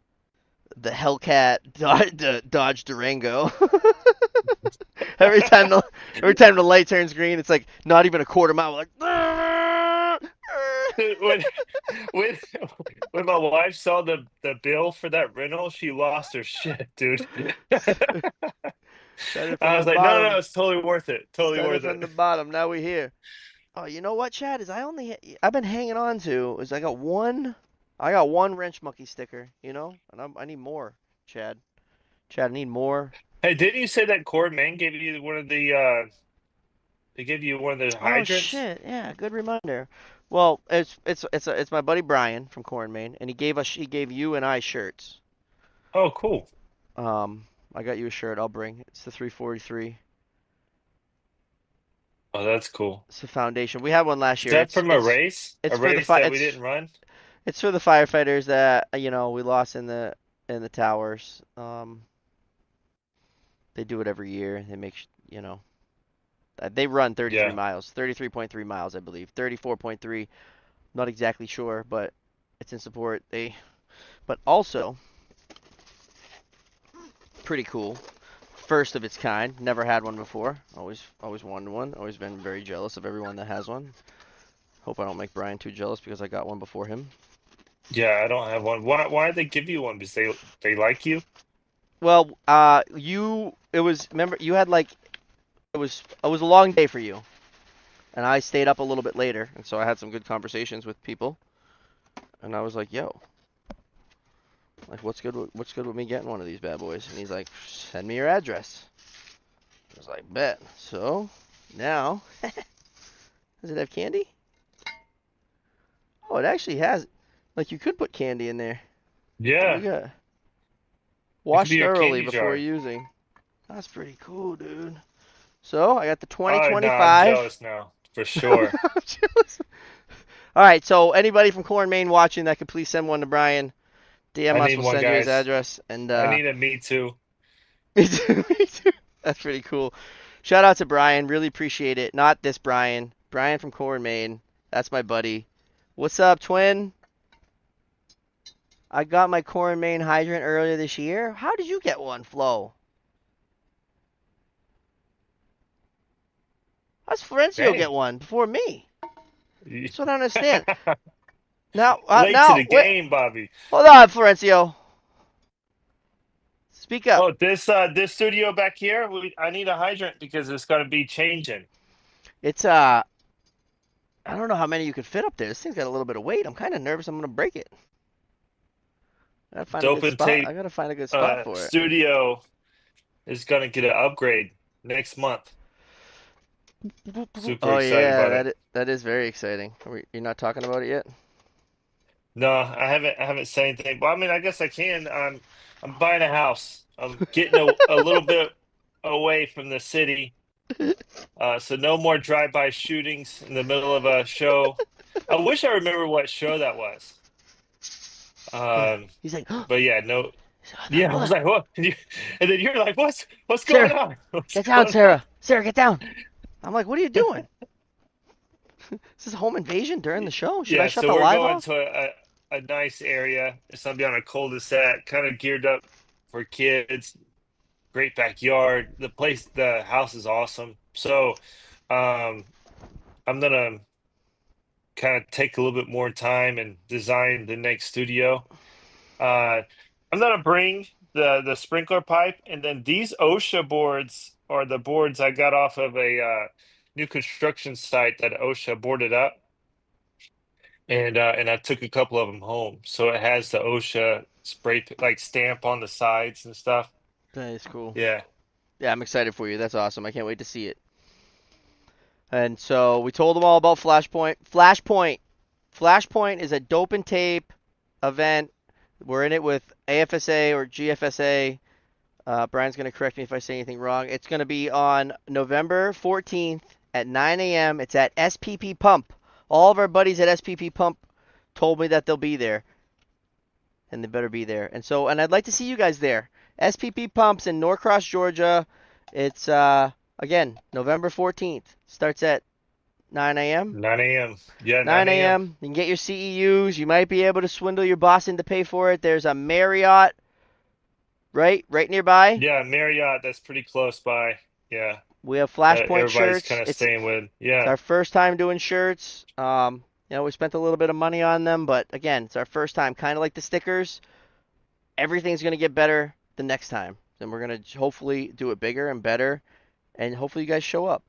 Hellcat Dodge Durango. every time the every time the light turns green, it's like not even a quarter mile. Like Dude, when when my wife saw the bill for that rental, she lost her shit, dude. started from I the was like, no, no, no, bottom. it's totally worth it. Totally Started worth from it. the bottom. Now we're here. Oh, you know what, Chad? I've been hanging on to is I got one wrench monkey sticker, and I need more, Chad. Chad, I need more. Hey, didn't you say that Cord Man gave you one of the they gave you one of the Oh hydrants? shit, yeah, good reminder. Well, it's my buddy Brian from Corn, Maine, and he gave you and I shirts. Oh, cool. I got you a shirt. I'll bring. It's the 343. Oh, that's cool. It's the foundation. We had one last Is year. that from a race? A It's for the race fi- that we didn't run? it's for the firefighters that we lost in the towers. They do it every year. They run 33 Yeah. miles, 33.3 miles, I believe, 34.3. Not exactly sure, but it's in support. But also pretty cool. First of its kind. Never had one before. Always wanted one. Always been very jealous of everyone that has one. Hope I don't make Brian too jealous because I got one before him. Yeah, I don't have one. Why did they give you one? Because they like you? Well, remember you had like it was a long day for you, and I stayed up a little bit later, and so I had some good conversations with people, and I was like, yo, like what's good with me getting one of these bad boys? And he's like, send me your address. I was like, bet. So now, does it have candy? Oh, it actually has. Like you could put candy in there. What do Yeah, we got? it could Wash be your thoroughly candy before jar. using. That's pretty cool, dude. So I got the Oh no, I'm 2025. jealous now for sure. All right, so anybody from Corn, Maine watching that could please send one to Brian. DM I us, need we'll one, send you his guys. address. And I need a me too. me too, me too. That's pretty cool. Shout out to Brian, really appreciate it. Not this Brian, Brian from Corn, Maine. That's my buddy. What's up, twin? I got my Corn, Maine hydrant earlier this year. How did you get one, Flo? How's Florencio get Dang. one before me? That's what I don't understand. Late to Now, the wait, game, Bobby. hold on, Florencio. Speak up. Oh, this studio back here, I need a hydrant because it's gonna be changing. It's I don't know how many you could fit up there. This thing's got a little bit of weight. I'm kind of nervous I'm gonna break it. I gotta find a good Dope and spot. I Tape gotta find a good spot for it. studio is gonna get an upgrade next month. Super Oh excited yeah, about it. that is very exciting. You're not talking about it yet? No, I haven't said anything. Well, I mean, I guess I can. I'm buying a house. I'm getting a little bit away from the city. So no more drive-by shootings in the middle of a show. I wish I remember what show that was. Yeah. Um, He's like, oh, but yeah, no, yeah, I was what? like, what? And then you're like, what's going Sarah, on? What's get down, going on? Sarah. Sarah, get down. I'm like, what are you doing? Is this a home invasion during the show? Should I Yeah, shut so the we're live going off? to a nice area. It's gonna be on a cul-de-sac, kind of geared up for kids. Great backyard. The house is awesome. So, um, I'm gonna kind of take a little bit more time and design the next studio. Uh, I'm gonna bring the sprinkler pipe, and then these OSHA boards are the boards I got off of a new construction site that OSHA boarded up, and I took a couple of them home. So it has the OSHA like stamp on the sides and stuff. That is cool. Yeah, Yeah, I'm excited for you. That's awesome. I can't wait to see it. And so we told them all about Flashpoint. Flashpoint is a dope and tape event. We're in it with AFSA or GFSA. Brian's going to correct me if I say anything wrong. It's going to be on November 14th at 9 a.m. It's at SPP Pump. All of our buddies at SPP Pump told me that they'll be there, and they better be there. And I'd like to see you guys there. SPP Pumps in Norcross, Georgia. It's again November 14th. Starts at 9 a.m. 9 a.m. Yeah, 9 9 a.m. a.m. You can get your CEUs. You might be able to swindle your boss into pay for it. There's a Marriott right nearby. Yeah, Marriott, that's pretty close by. Yeah, We have that Flashpoint everybody's kind shirts. of It's staying with. it's Yeah. our first time doing shirts. We spent a little bit of money on them, but again, it's our first time. Kind of like the stickers. Everything's gonna get better the next time, and we're gonna hopefully do it bigger and better, and hopefully you guys show up.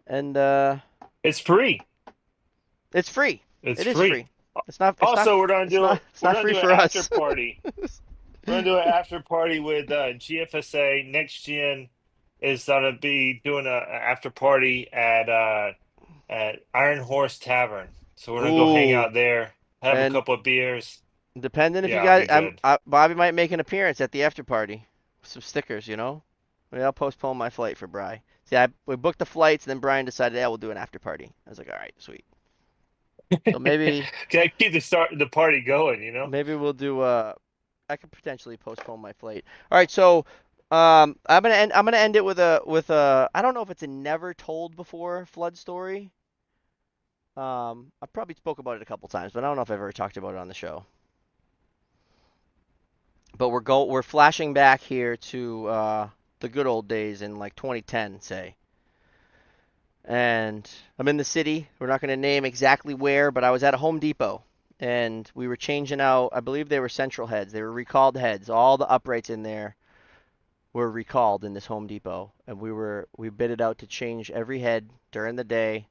And It's free. it's free. It's It is free. free. It's not. It's not. Also, It's not. It's we're not gonna free do an for after us. party. We're gonna do an after party with GFSA. Next Gen is gonna be doing a after party at Iron Horse Tavern. So we're gonna go hang Ooh, out there, have a and couple of beers. depending if you Yeah, it'll guys, be good. Bobby might make an appearance at the after party with some stickers. Maybe I'll postpone my flight for Bry. See, we booked the flights, and then Brian decided, yeah, we'll do an after party. I was like, all right, sweet. So maybe Can keep the party going, you know? maybe we'll do. I could potentially postpone my flight. All right, so I'm gonna end it with a I don't know if it's a never told before flood story. I probably spoke about it a couple times, but I don't know if I've ever talked about it on the show. But we're flashing back here to the good old days in like 2010, say. And I'm in the city. We're not going to name exactly where, but I was at a Home Depot and we were changing out. I believe they were central heads. They were recalled heads. All the uprights in there were recalled in this Home Depot, and we bid it out to change every head during the day,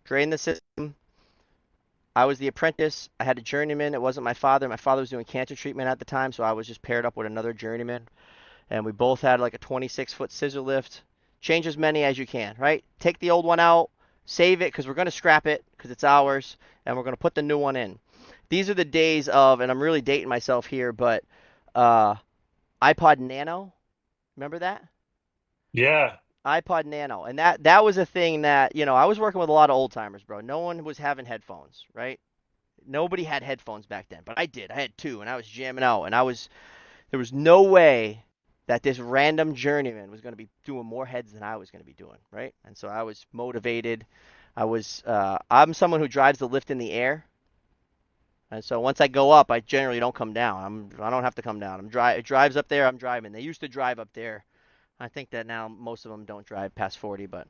drain the system. I was the apprentice. I had a journeyman. It wasn't my father. My father was doing cancer treatment at the time, so I was just paired up with another journeyman. And we both had like a 26-foot scissor lift, change as many as you can, right? Take the old one out, save it because we're going to scrap it because it's ours, and we're going to put the new one in. These are the days of, and I'm really dating myself here, but uh, iPod Nano, remember that? Yeah. iPod Nano, and that was a thing that I was working with a lot of old timers, bro. No one was having headphones, right? Nobody had headphones back then, but I did. I had two, and I was jamming out, and there was no way that this random journeyman was going to be doing more heads than I was going to be doing, right? And so I was motivated. I'm someone who drives the lift in the air, and so once I go up, I generally don't come down. I don't have to come down. It drives up there. I'm driving. They used to drive up there. I think that now most of them don't drive past 40, but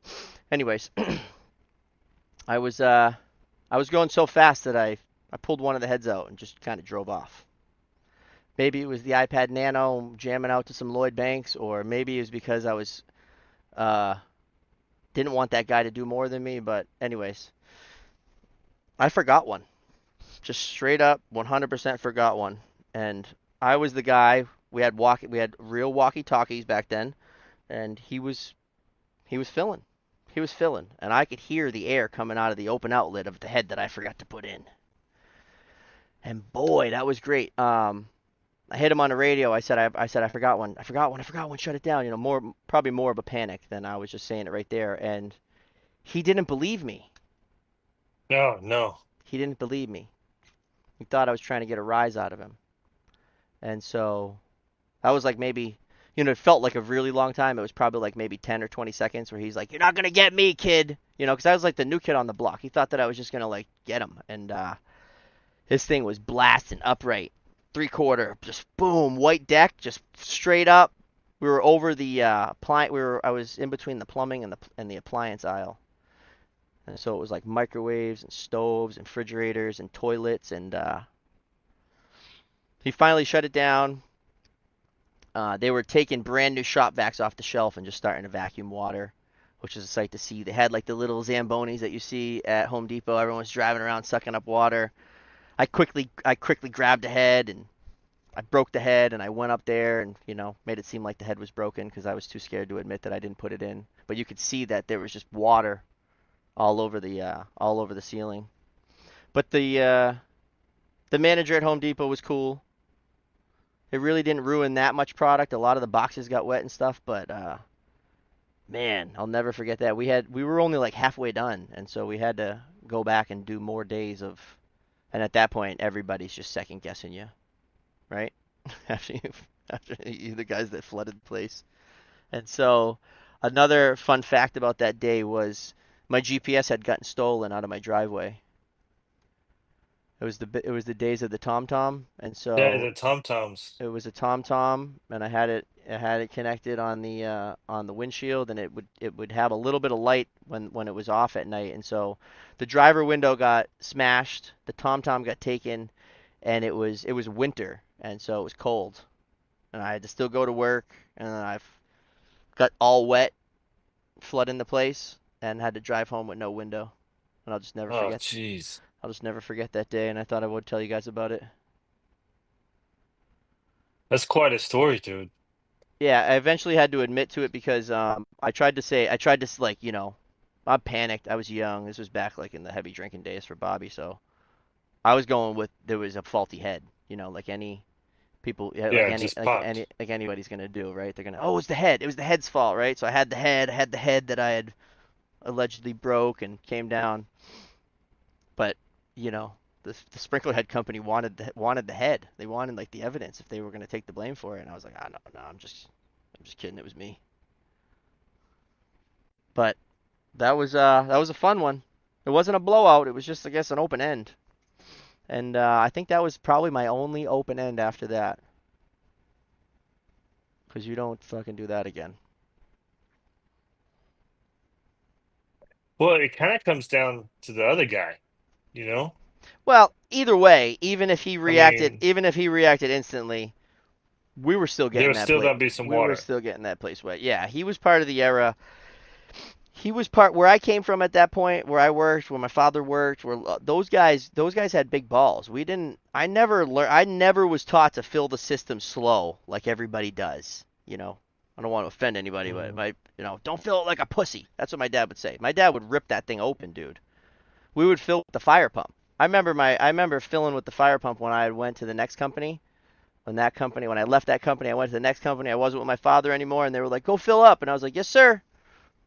anyways, I was uh I was going so fast that I pulled one of the heads out and just kind of drove off. Maybe it was the iPad Nano jamming out to some Lloyd Banks, or maybe it was because I was uh didn't want that guy to do more than me. But anyways, I forgot one. Just straight up 100% forgot one. And I was the guy. We had real walkie-talkies back then, and he was filling. He was filling, and I could hear the air coming out of the open outlet of the head that I forgot to put in. And boy, that was great. I hit him on the radio. I said I forgot one. I forgot one. I forgot one. Shut it down. Probably more of a panic than I was just saying it right there. And he didn't believe me. No, no. He didn't believe me. He thought I was trying to get a rise out of him. And so that was like maybe, it felt like a really long time. It was probably like maybe 10 or 20 seconds where he's like, "You're not gonna get me, kid." Because I was like the new kid on the block. He thought that I was just gonna like get him, and his thing was blasting upright, 3/4, just boom, white deck, just straight up. We were over the appliance. I was in between the plumbing and the appliance aisle, and so it was like microwaves and stoves and refrigerators and toilets, and he finally shut it down. They were taking brand new shop vacs off the shelf and just starting to vacuum water, which is a sight to see. They had like the little Zambonis that you see at Home Depot. Everyone's driving around sucking up water. I quickly grabbed a head and I broke the head and I went up there and made it seem like the head was broken because I was too scared to admit that I didn't put it in. But you could see that there was just water all over the ceiling. But the manager at Home Depot was cool. It really didn't ruin that much product. A lot of the boxes got wet and stuff, but man, I'll never forget that. We were only like halfway done, and so we had to go back and do more days of. And at that point, everybody's just second guessing you, right? after you the guys that flooded the place. And so another fun fact about that day was my GPS had gotten stolen out of my driveway. It was the days of the TomTom, and Yeah, so the Tom Toms. it was a TomTom, and I had it connected on the windshield, and it would have a little bit of light when it was off at night, and so the driver window got smashed, the TomTom got taken, and it was winter, and so it was cold, and I had to still go to work, and then I got all wet, flooding the place, and had to drive home with no window, and Oh, jeez. I'll just never forget that day, and I thought I would tell you guys about it. That's quite a story, dude. Yeah, I eventually had to admit to it because I tried to like, I panicked. I was young. This was back like in the heavy drinking days for Bobby, so I was going with there was a faulty head, like any people, yeah, Yeah, it just popped. like anybody's gonna do, right? They're gonna, oh, it's the head. It was the head's fault, right? So I had the head that I had allegedly broke and came down, but you know, the sprinkler head company wanted the head. They wanted like the evidence if they were gonna take the blame for it, and I was like, ah, no, no, I'm just kidding. It was me. But that was a fun one. It wasn't a blowout. It was just, I guess, an open end. And I think that was probably my only open end after that. Because you don't fucking do that again. Well, it kind of comes down to the other guy, you know? Well, either way, I mean, even if he reacted instantly, we were still getting there's that still play. gonna be some We were water. still getting that place wet. Yeah, he was part of the era. He was part where I came from at that point, where I worked, where my father worked, where those guys had big balls. We didn't. I never was taught to fill the system slow like everybody does. I don't want to offend anybody, but Mm. my, don't fill it like a pussy. That's what my dad would say. My dad would rip that thing open, dude. We would fill with the fire pump. I remember filling with the fire pump when I went to the next company. When I left that company, I went to the next company. I wasn't with my father anymore, and they were like, "Go fill up," and I was like, "Yes, sir."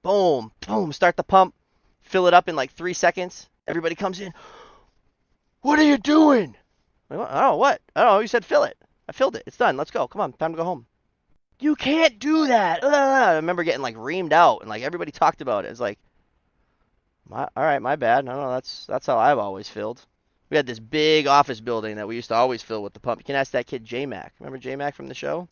Boom, boom, start the pump, fill it up in like 3 seconds. Everybody comes in. What are you doing? Oh, what? Oh, you said fill it. I filled it. It's done. Let's go. Come on, time to go home. You can't do that. I remember getting like reamed out, and like everybody talked about it. It's like, all right, my bad. No, no, that's how I've always filled. We had this big office building that we used to always fill with the pump. You can ask that kid J Mac. Remember J Mac from the show?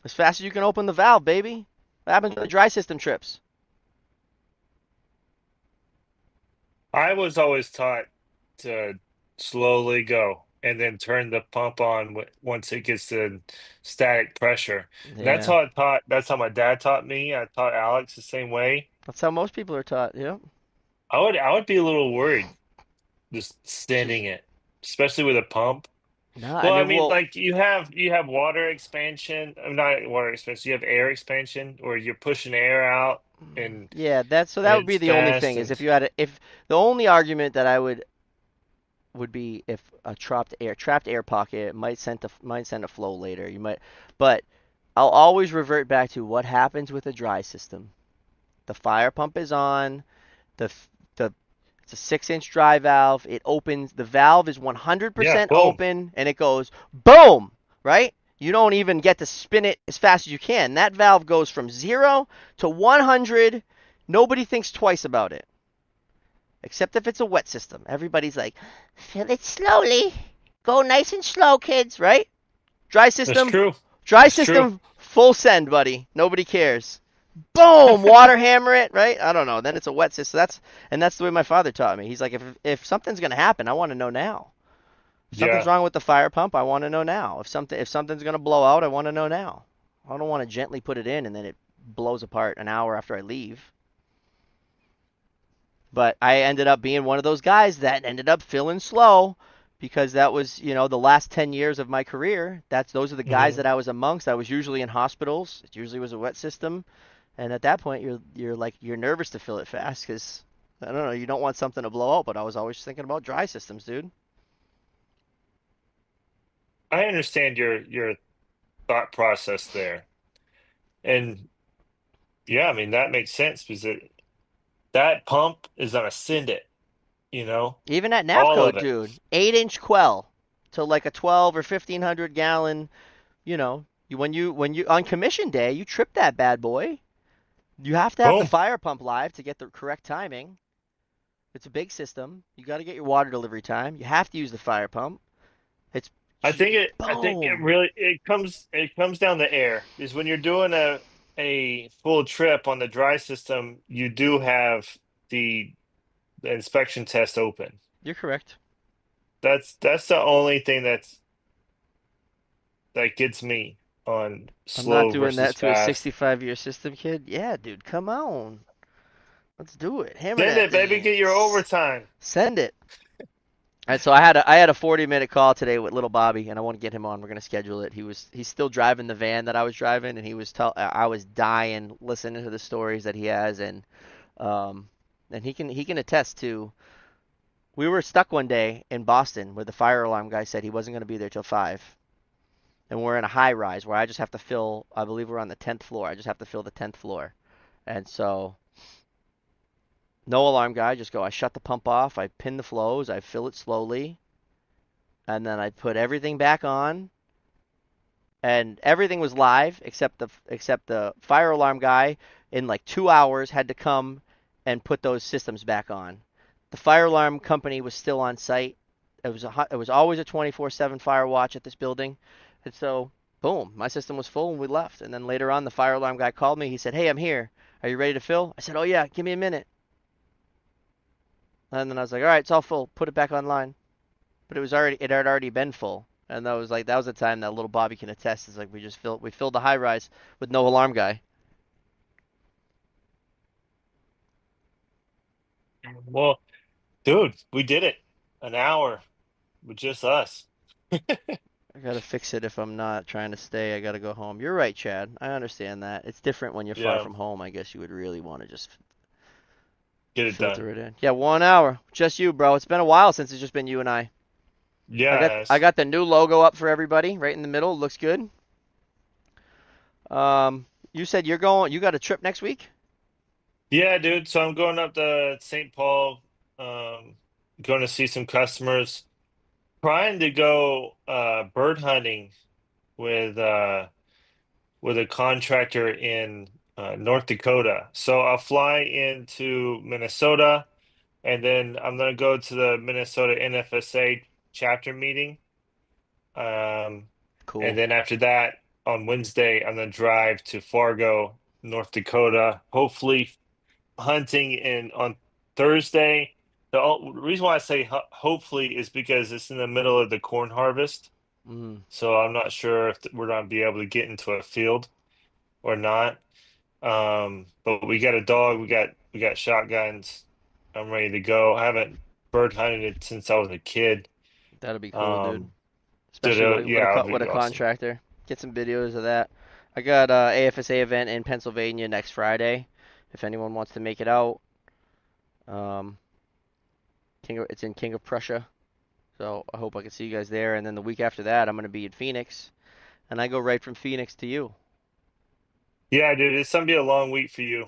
As fast as you can open the valve, baby. What happens when the dry system trips? I was always taught to slowly go and then turn the pump on once it gets to static pressure. And that's Yeah, how I taught. That's how my dad taught me. I taught Alex the same way. that's how most people are taught. Yep. I would be a little worried just sending it, especially with a pump. No, I Well, I mean, mean, well, like you have water expansion, not water expansion, you have air expansion, or you're pushing air out and yeah. That would be it's the only fast thing is and if you had if the only argument that I would be if a trapped air pocket might send a flow later. But I'll always revert back to what happens with a dry system. The fire pump is on. The the It's a 6-inch dry valve. It opens. The valve is yeah, 100% boom, open, and it goes boom. Right? You don't even get to spin it as fast as you can. That valve goes from 0 to 100. Nobody thinks twice about it, except if it's a wet system. Everybody's like, fill it slowly. Go nice and slow, kids. Right? Dry that's system. true. Dry That's true. system. Full send, buddy. Nobody cares. Boom, water hammer it, right? I don't know. Then it's a wet system. That's the way my father taught me. He's like, if something's gonna happen, I want to know now. If something's Yeah, wrong with the fire pump, I want to know now. If something's gonna blow out, I want to know now. I don't want to gently put it in and then it blows apart an hour after I leave. But I ended up being one of those guys that ended up feeling slow because that was, the last 10 years of my career. Those are the guys hmm that I was amongst. I was usually in hospitals. It usually was a wet system. And at that point, you're nervous to fill it fast because I don't know, you don't want something to blow out. But I was always thinking about dry systems, dude. I understand your thought process there, and yeah, I mean that makes sense because that pump is gonna send it, Even at all Napco, of it. dude, 8-inch quell to like a 12 or 1500 gallon. When you on commission day, you trip that bad boy. You have to have the Boom. fire pump live to get the correct timing. It's a big system. You got to get your water delivery time. You have to use the fire pump. It's I think it boom. really it comes down to air because when you're doing a full trip on the dry system, you do have the the inspection test open. You're correct. That's the only thing that gets me on I'm not slow doing versus that to a fast. 65-year system, kid. Yeah, dude, come on. Let's do it. Hammer Send that it, baby, thing. get your overtime. Send it. And so I had a 40-minute call today with little Bobby, and I want to get him on. We're gonna schedule it. He's still driving the van that I was driving, and I was dying listening to the stories that he has, um and he can attest to. We were stuck one day in Boston where the fire alarm guy said he wasn't gonna be there till 5, and we're in a high rise where I just have to fill. I believe we're on the 10th floor. I just have to fill the 10th floor, and so no alarm guy. Just go. I shut the pump off. I pin the flows. I fill it slowly, and then I put everything back on, and everything was live except the fire alarm guy in like 2 hours had to come and put those systems back on. The fire alarm company was still on site. It was always a 24/7 fire watch at this building, and so boom, my system was full and we left. And then later on, the fire alarm guy called me. He said, "Hey, I'm here. Are you ready to fill?" I said, "Oh yeah, give me a minute." And then I was like, "All right, it's all full. Put it back online." But it had already been full. And that was the time that little Bobby can attest. Is like we filled the high rise with no alarm guy. Well, dude, we did it. An hour with just us. I gotta fix it if I'm not trying to stay. I gotta go home. You're right, Chad. I understand that. It's different when you're far Yeah, from home. I guess you would really want to just get it done. filter it in. Yeah, 1 hour. Just you, bro. It's been a while since it's just been you and I. I Yes. got the new logo up for everybody right in the middle. Looks good. You said you got a trip next week? Yeah, dude. So I'm going up to St. Paul, um, going to see some customers, trying to go bird hunting with with a contractor in North Dakota. So I'll fly into Minnesota, and then I'm gonna go to the Minnesota NFSA chapter meeting. Um, and Cool. then after that, on Wednesday, I'm gonna drive to Fargo, North Dakota. Hopefully, hunting in on Thursday. Reason why I say hopefully is because it's in the middle of the corn harvest, Mm, so I'm not sure if we're gonna be able to get into a field or not. But we got a dog, we got shotguns. I'm ready to go. I haven't bird hunted it since I was a kid. that'll be cool, dude. Um, Especially yeah, it'll with a be awesome. contractor. Get some videos of that. I got AFSA event in Pennsylvania next Friday. If anyone wants to make it out, um, it's in King of Prussia. So I hope I can see you guys there. And then the week after that, I'm gonna be in Phoenix, and I go right from Phoenix to you. Yeah, dude, it's gonna be a long week for you.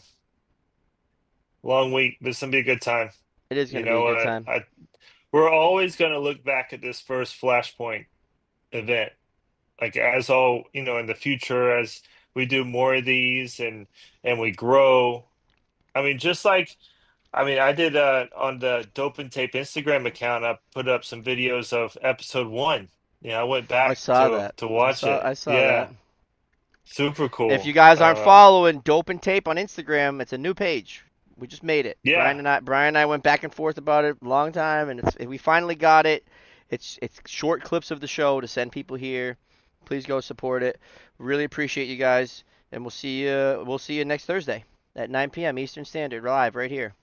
Long week, but it's gonna be a good time. It is You gonna be a know good what? time. We're always gonna look back at this first Flashpoint event, like as all, in the future as we do more of these and we grow. I mean, just like I did on the Dope and Tape Instagram account, I put up some videos of episode one. I went I back saw to that. watch it. I saw that. Yeah, super If you cool. guys aren't following Dope and Tape on Instagram, it's a new page. We just made it. Yeah, Brian and I went back and forth about it a long time, and we finally got it. It's short clips of the show to send people here. Please go support it. Really appreciate you guys, and we'll see you next Thursday at 9 p.m. Eastern Standard live right here.